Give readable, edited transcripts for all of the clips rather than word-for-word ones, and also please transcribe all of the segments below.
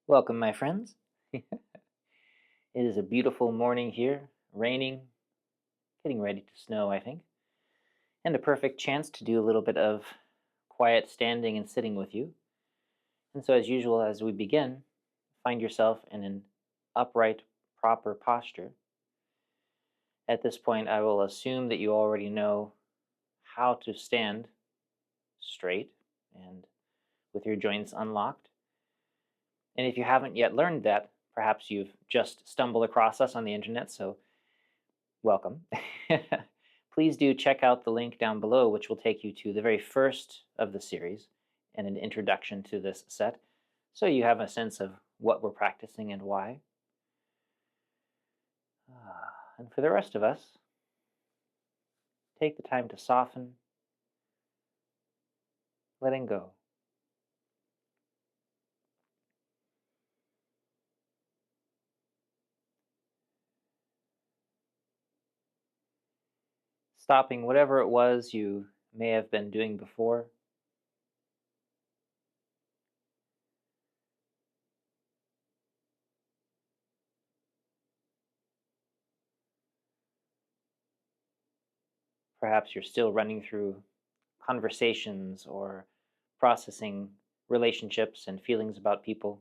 Welcome, my friends. It is a beautiful morning here, raining, getting ready to snow, I think, and a perfect chance to do a little bit of quiet standing and sitting with you. And so, as usual, as we begin, find yourself in an upright, proper posture. At this point, I will assume that you already know how to stand straight and with your joints unlocked. And if you haven't yet learned that, perhaps you've just stumbled across us on the internet, so welcome. Please do check out the link down below, which will take you to the very first of the series and an introduction to this set, so you have a sense of what we're practicing and why. And for the rest of us, take the time to soften, letting go. Stopping whatever it was you may have been doing before. Perhaps you're still running through conversations or processing relationships and feelings about people.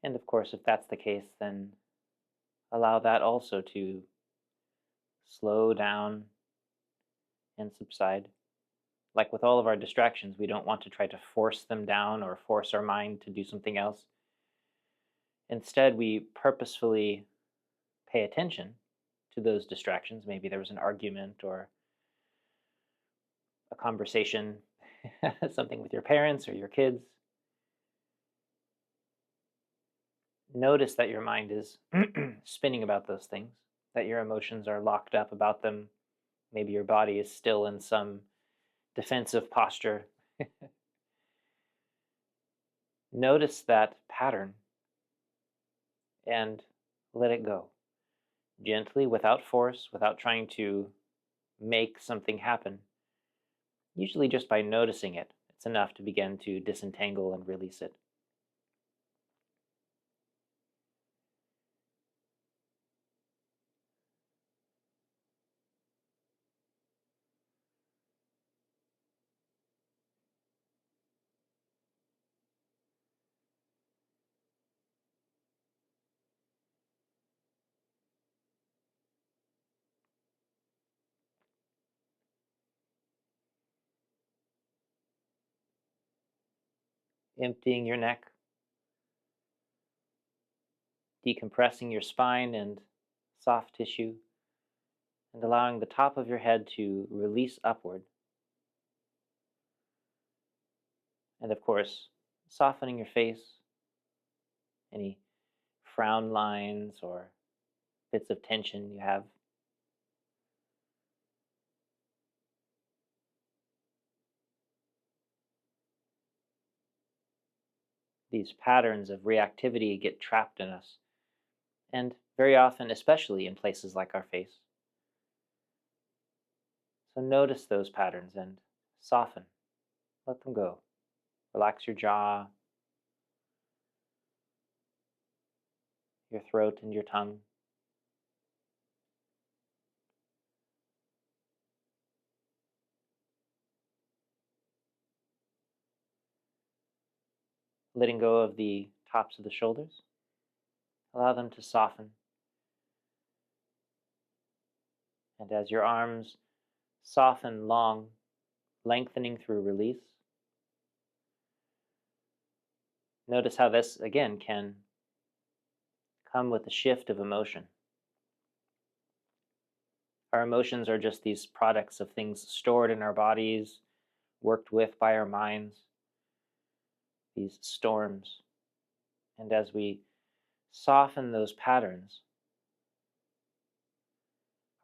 And of course, if that's the case, then allow that also to slow down and subside. Like with all of our distractions, we don't want to try to force them down or force our mind to do something else. Instead, we purposefully pay attention to those distractions. Maybe there was an argument or a conversation, something with your parents or your kids. Notice that your mind is spinning about those things, that your emotions are locked up about them. Maybe your body is still in some defensive posture. Notice that pattern and let it go. Gently, without force, without trying to make something happen. Usually just by noticing it, it's enough to begin to disentangle and release it. Emptying your neck, decompressing your spine and soft tissue, and allowing the top of your head to release upward. And of course, softening your face, any frown lines or bits of tension you have. These patterns of reactivity get trapped in us, and very often, especially in places like our face. So notice those patterns and soften. Let them go. Relax your jaw, your throat, and your tongue. Letting go of the tops of the shoulders. Allow them to soften. And as your arms soften long, lengthening through release, notice how this, again, can come with a shift of emotion. Our emotions are just these products of things stored in our bodies, worked with by our minds, these storms. And as we soften those patterns,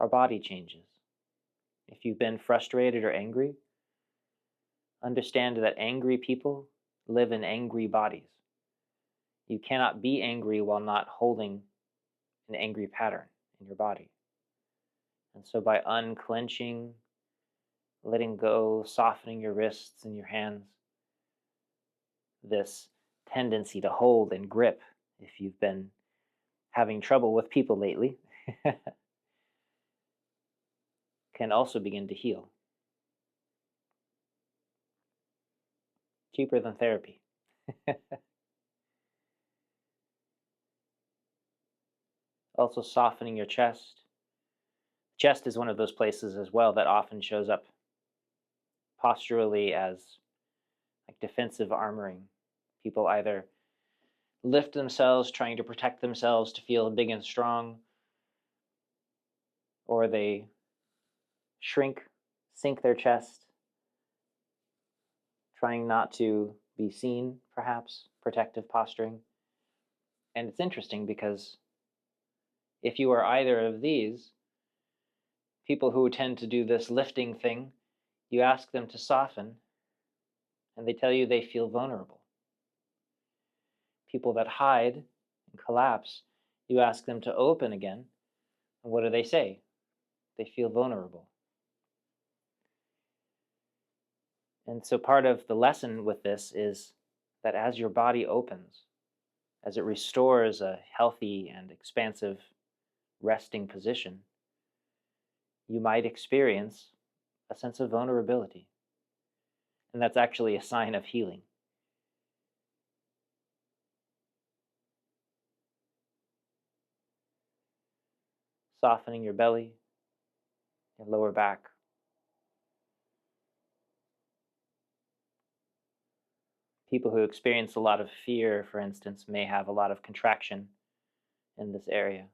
our body changes. If you've been frustrated or angry, understand that angry people live in angry bodies. You cannot be angry while not holding an angry pattern in your body. And so by unclenching, letting go, softening your wrists and your hands, this tendency to hold and grip, if you've been having trouble with people lately, can also begin to heal. Cheaper than therapy. Also softening your chest. Chest is one of those places as well that often shows up posturally as like defensive armoring. People either lift themselves trying to protect themselves to feel big and strong, or they shrink, sink their chest, trying not to be seen, perhaps, protective posturing. And it's interesting because if you are either of these, people who tend to do this lifting thing, you ask them to soften, and they tell you they feel vulnerable. People that hide and collapse, you ask them to open again, and what do they say? They feel vulnerable. And so part of the lesson with this is that as your body opens, as it restores a healthy and expansive resting position, you might experience a sense of vulnerability. And that's actually a sign of healing. Softening your belly, your lower back. People who experience a lot of fear, for instance, may have a lot of contraction in this area.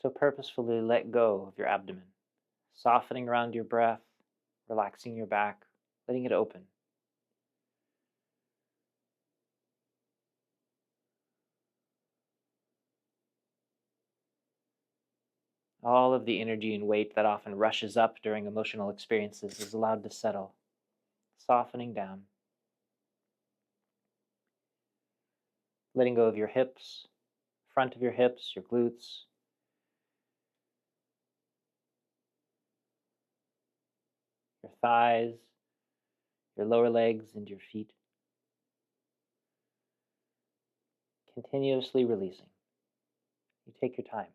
So purposefully let go of your abdomen, softening around your breath, relaxing your back, letting it open. All of the energy and weight that often rushes up during emotional experiences is allowed to settle, softening down. Letting go of your hips, front of your hips, your glutes. Your thighs, your lower legs, and your feet. Continuously releasing. You take your time.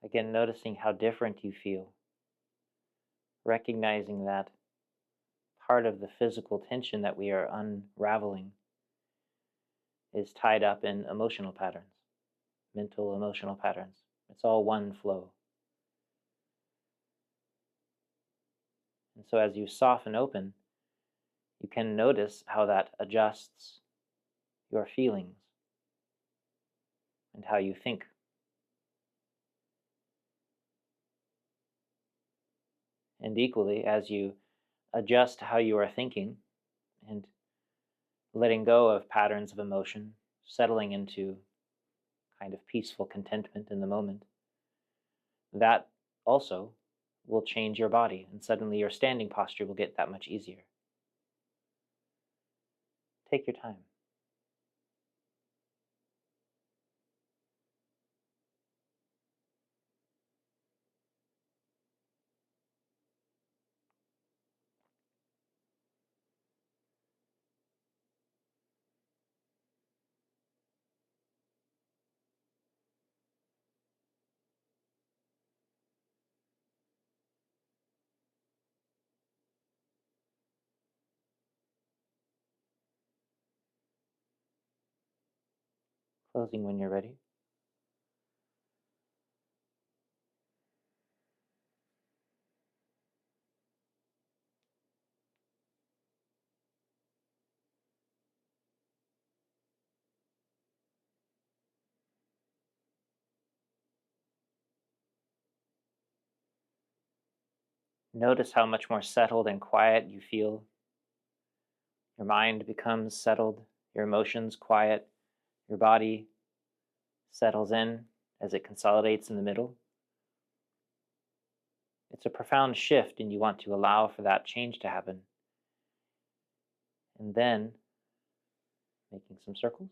Again, noticing how different you feel, recognizing that part of the physical tension that we are unraveling is tied up in emotional patterns, mental emotional patterns. It's all one flow. And so as you soften open, you can notice how that adjusts your feelings and how you think. And equally, as you adjust how you are thinking and letting go of patterns of emotion, settling into kind of peaceful contentment in the moment, that also will change your body, and suddenly your standing posture will get that much easier. Take your time. Closing when you're ready. Notice how much more settled and quiet you feel. Your mind becomes settled, your emotions quiet, your body settles in as it consolidates in the middle. It's a profound shift, and you want to allow for that change to happen. And then, making some circles.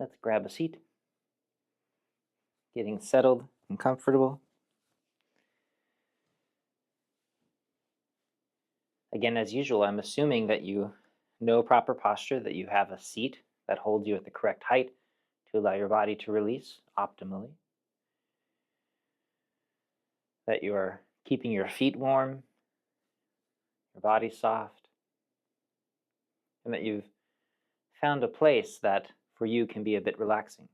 Let's grab a seat. Getting settled and comfortable. Again, as usual, I'm assuming that you know proper posture, that you have a seat that holds you at the correct height to allow your body to release optimally, that you're keeping your feet warm, your body soft, and that you've found a place that for you can be a bit relaxing.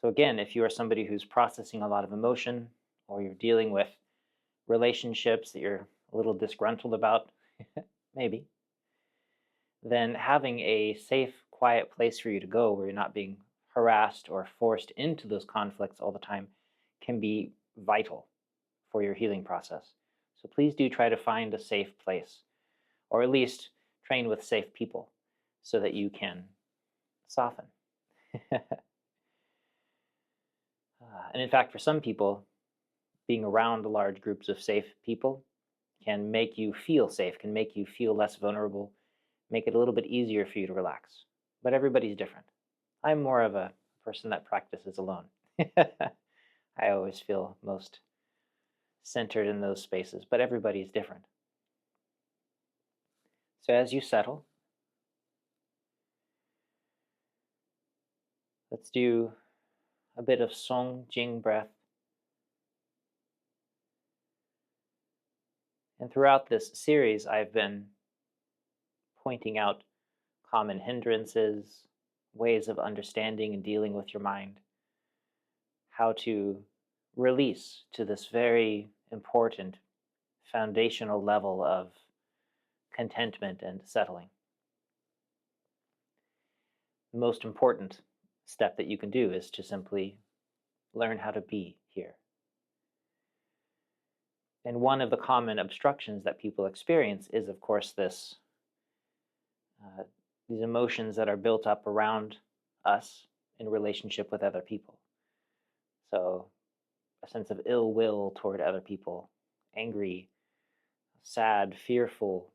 So again, if you are somebody who's processing a lot of emotion, or you're dealing with relationships that you're a little disgruntled about, maybe, then having a safe, quiet place for you to go where you're not being harassed or forced into those conflicts all the time can be vital for your healing process. So please do try to find a safe place, or at least train with safe people so that you can soften. And in fact, for some people, being around large groups of safe people can make you feel safe, can make you feel less vulnerable, make it a little bit easier for you to relax. But everybody's different. I'm more of a person that practices alone. I always feel most centered in those spaces, but everybody's different. So as you settle, let's do a bit of Song Jing breath. And throughout this series, I've been pointing out common hindrances, ways of understanding and dealing with your mind, how to release to this very important foundational level of contentment and settling. The most important step that you can do is to simply learn how to be here. And one of the common obstructions that people experience is, of course, these emotions that are built up around us in relationship with other people. So a sense of ill will toward other people, angry, sad, fearful,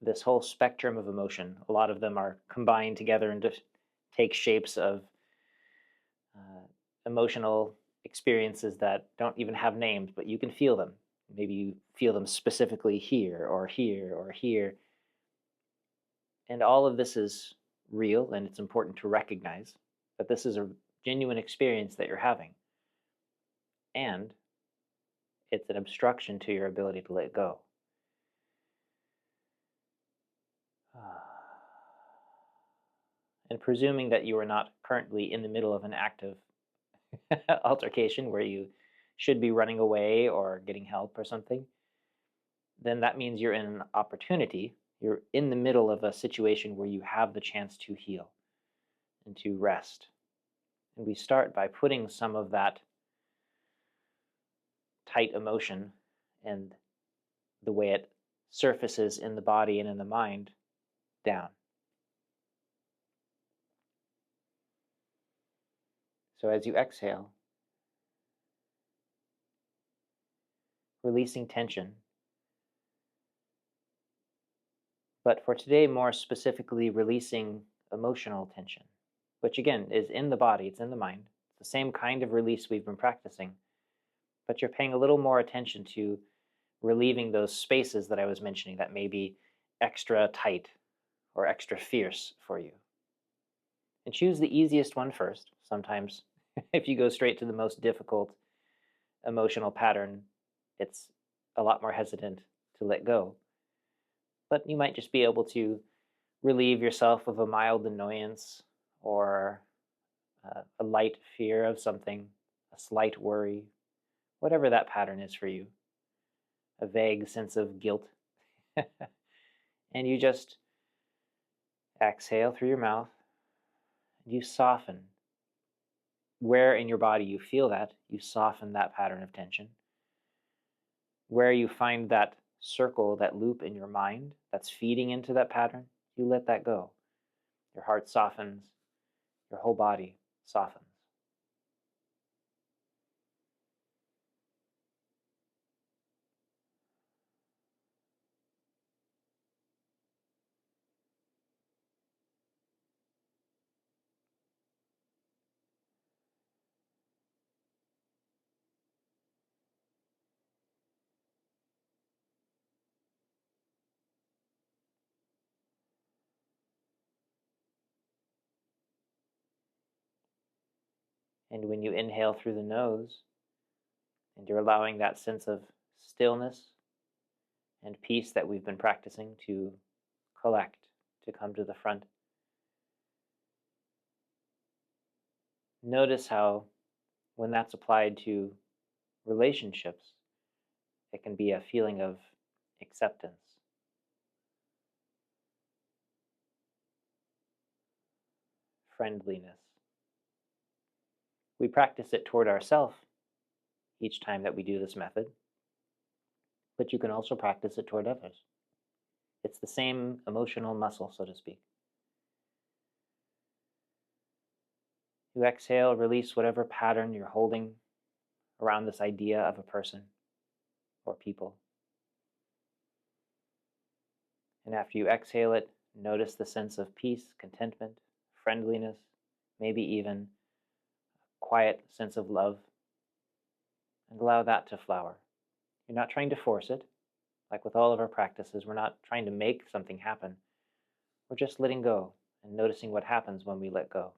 this whole spectrum of emotion. A lot of them are combined together and just take shapes of emotional experiences that don't even have names, but you can feel them. Maybe you feel them specifically here or here or here. And all of this is real, and it's important to recognize that this is a genuine experience that you're having. And it's an obstruction to your ability to let go. And presuming that you are not currently in the middle of an active altercation where you should be running away or getting help or something, then that means you're in an opportunity. You're in the middle of a situation where you have the chance to heal and to rest. And we start by putting some of that tight emotion and the way it surfaces in the body and in the mind down. So as you exhale, releasing tension, but for today, more specifically, releasing emotional tension, which again is in the body, it's in the mind. It's the same kind of release we've been practicing, but you're paying a little more attention to relieving those spaces that I was mentioning that may be extra tight or extra fierce for you. And choose the easiest one first. Sometimes if you go straight to the most difficult emotional pattern, it's a lot more hesitant to let go. But you might just be able to relieve yourself of a mild annoyance or a light fear of something, a slight worry, whatever that pattern is for you, a vague sense of guilt. And you just exhale through your mouth. You soften. Where in your body you feel that, you soften that pattern of tension. Where you find that circle, that loop in your mind that's feeding into that pattern, you let that go. Your heart softens, your whole body softens. And when you inhale through the nose, and you're allowing that sense of stillness and peace that we've been practicing to collect, to come to the front, notice how when that's applied to relationships, it can be a feeling of acceptance, friendliness. We practice it toward ourselves each time that we do this method, but you can also practice it toward others. It's the same emotional muscle, so to speak. You exhale, release whatever pattern you're holding around this idea of a person or people. And after you exhale it, notice the sense of peace, contentment, friendliness, maybe even a quiet sense of love, and allow that to flower. You're not trying to force it. Like with all of our practices, we're not trying to make something happen. We're just letting go and noticing what happens when we let go.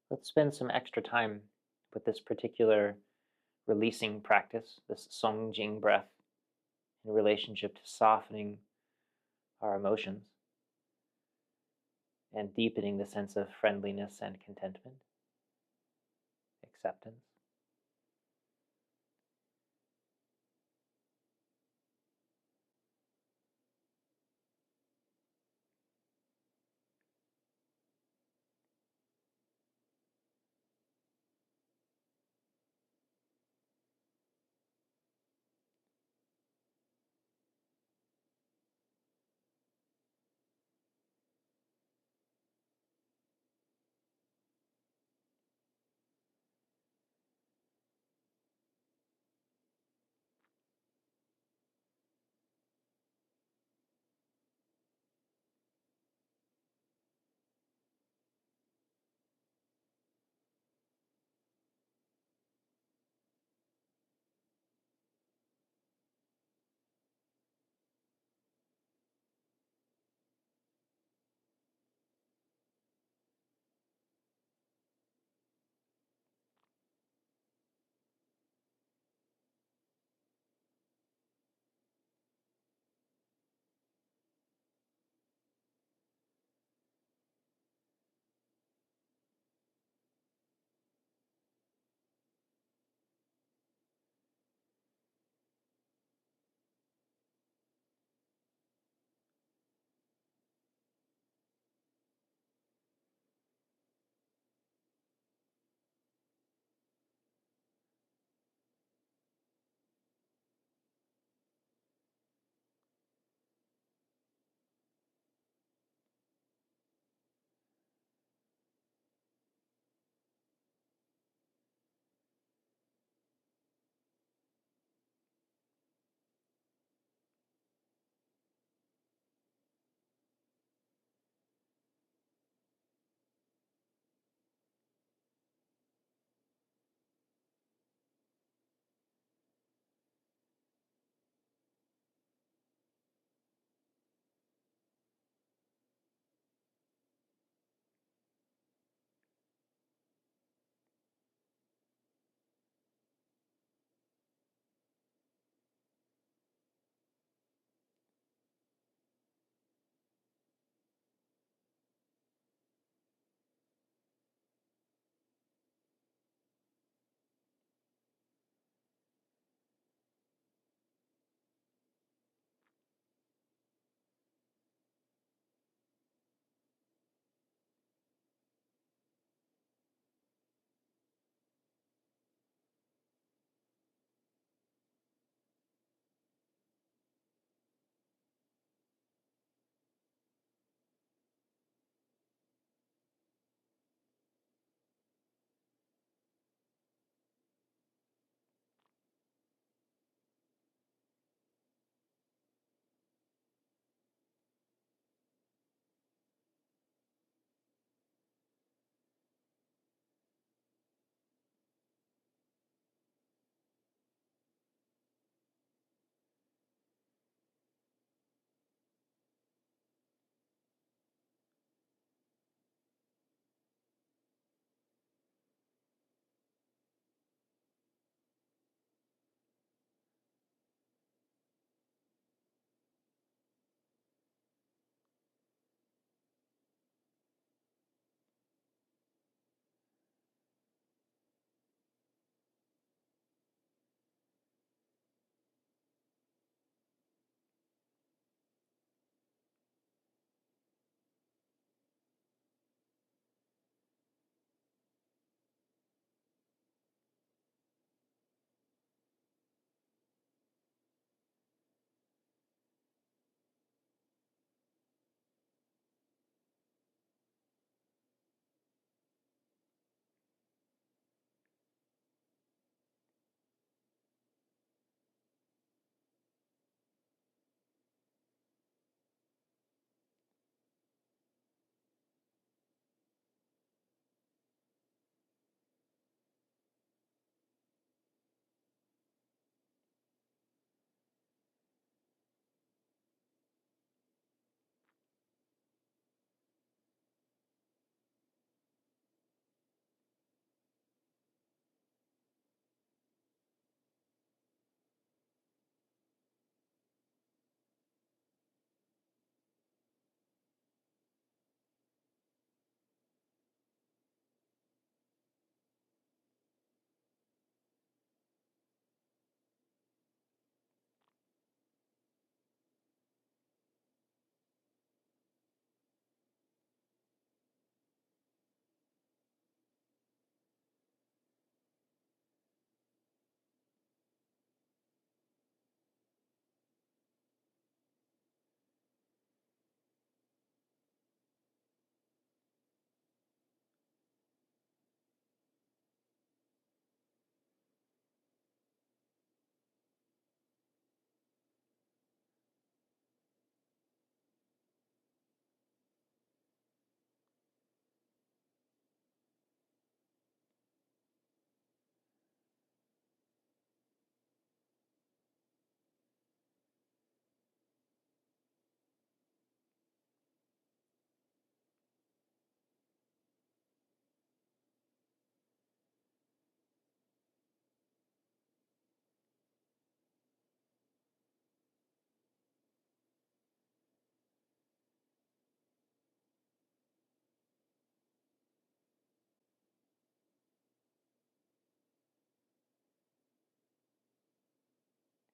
Let's spend some extra time with this particular releasing practice, this song jing breath, in relationship to softening our emotions and deepening the sense of friendliness and contentment, acceptance.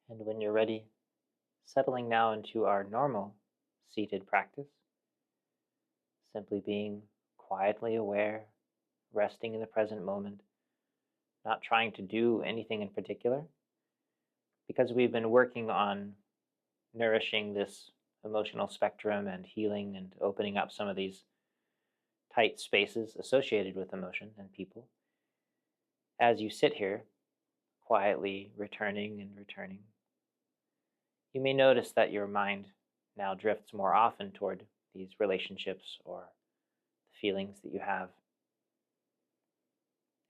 And when you're ready, settling now into our normal seated practice, simply being quietly aware, resting in the present moment, not trying to do anything in particular, because we've been working on nourishing this emotional spectrum and healing and opening up some of these tight spaces associated with emotion and people. As you sit here, quietly returning and returning, you may notice that your mind now drifts more often toward these relationships or the feelings that you have.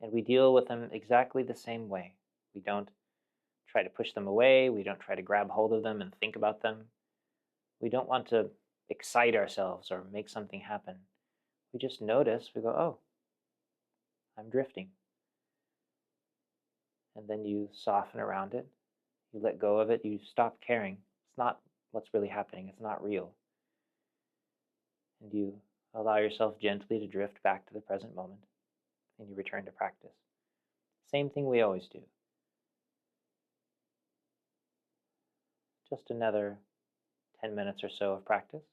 And we deal with them exactly the same way. We don't try to push them away. We don't try to grab hold of them and think about them. We don't want to excite ourselves or make something happen. We just notice, we go, oh, I'm drifting. And then you soften around it. You let go of it. You stop caring. It's not what's really happening. It's not real. And you allow yourself gently to drift back to the present moment. And you return to practice. Same thing we always do. Just another 10 minutes or so of practice.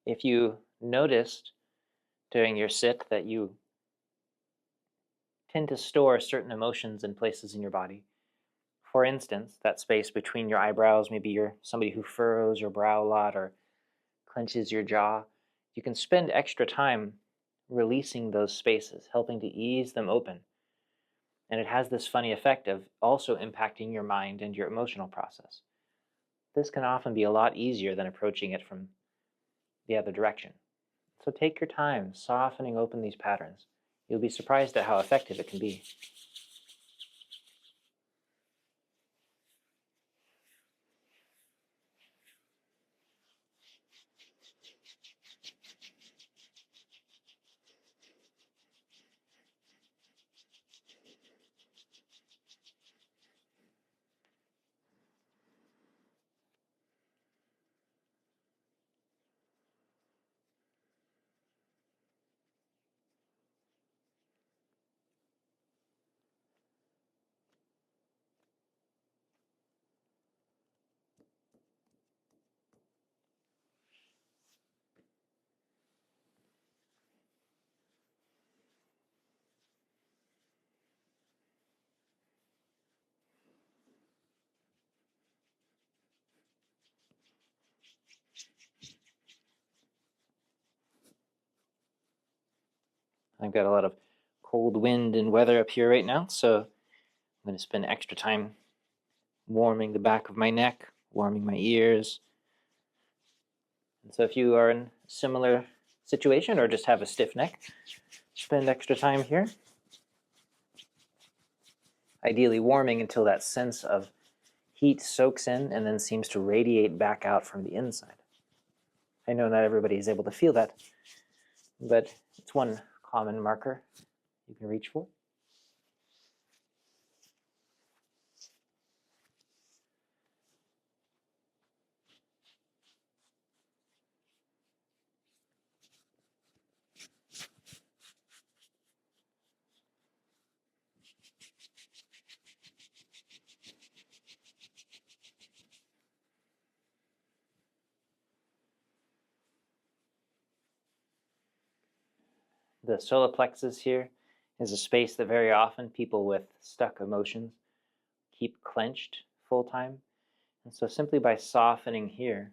If you noticed during your sit that you tend to store certain emotions in places in your body, for instance, that space between your eyebrows, maybe you're somebody who furrows your brow a lot or clenches your jaw, you can spend extra time releasing those spaces, helping to ease them open. And it has this funny effect of also impacting your mind and your emotional process. This can often be a lot easier than approaching it from the other direction. So take your time softening open these patterns. You'll be surprised at how effective it can be. I've got a lot of cold wind and weather up here right now, so I'm going to spend extra time warming the back of my neck, warming my ears. And so if you are in a similar situation or just have a stiff neck, spend extra time here. Ideally warming until that sense of heat soaks in and then seems to radiate back out from the inside. I know not everybody is able to feel that, but it's one common marker you can reach for. The solar plexus here is a space that very often people with stuck emotions keep clenched full time. And so simply by softening here,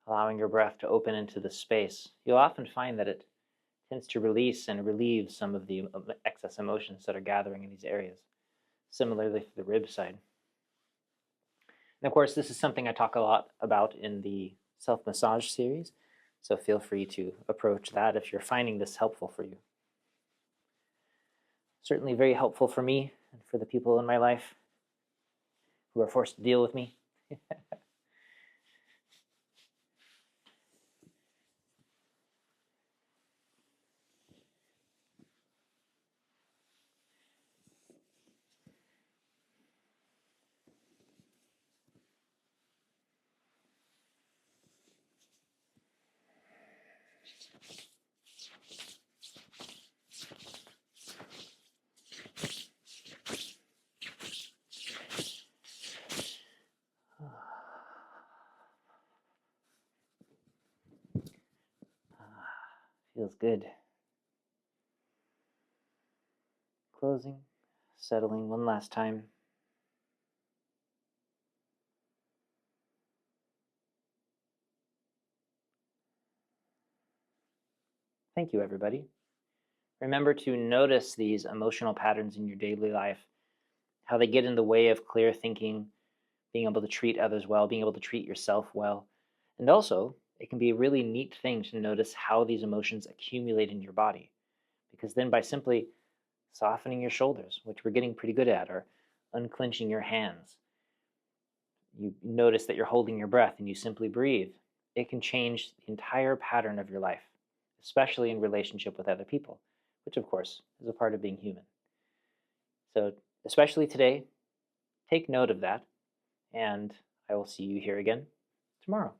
allowing your breath to open into the space, you'll often find that it tends to release and relieve some of the excess emotions that are gathering in these areas. Similarly for the rib side. And of course, this is something I talk a lot about in the self-massage series, so feel free to approach that if you're finding this helpful for you. Certainly very helpful for me and for the people in my life who are forced to deal with me. Feels good. Closing, settling one last time. Thank you, everybody. Remember to notice these emotional patterns in your daily life, how they get in the way of clear thinking, being able to treat others well, being able to treat yourself well. And also, it can be a really neat thing to notice how these emotions accumulate in your body. Because then by simply softening your shoulders, which we're getting pretty good at, or unclenching your hands. You notice that you're holding your breath and you simply breathe. It can change the entire pattern of your life, especially in relationship with other people, which of course is a part of being human. So especially today, take note of that, and I will see you here again tomorrow.